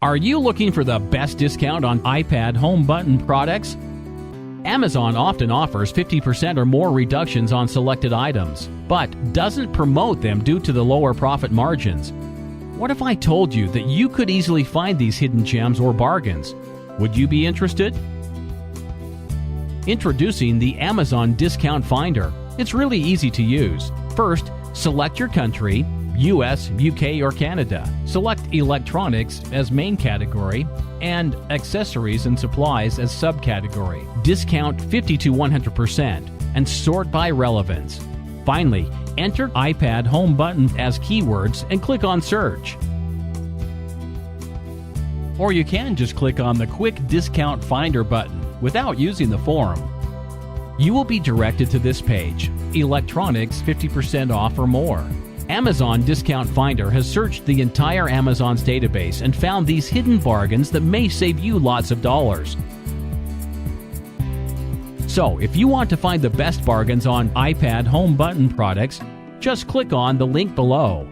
Are you looking for the best discount on iPad home button products? Amazon often offers 50% or more reductions on selected items, but doesn't promote them due to the lower profit margins. What if I told you that you could easily find these hidden gems or bargains? Would you be interested? Introducing the Amazon Discount Finder. It's really easy to use. First, select your country, US, UK, or Canada. Select electronics as main category and accessories and supplies as subcategory. Discount 50 to 100% and sort by relevance. Finally, enter iPad home button as keywords and click on search. Or you can just click on the Quick Discount Finder button without using the form. You will be directed to this page, Electronics 50% off or more. Amazon Discount Finder has searched the entire Amazon's database and found these hidden bargains that may save you lots of dollars. So, if you want to find the best bargains on iPad home button products, just click on the link below.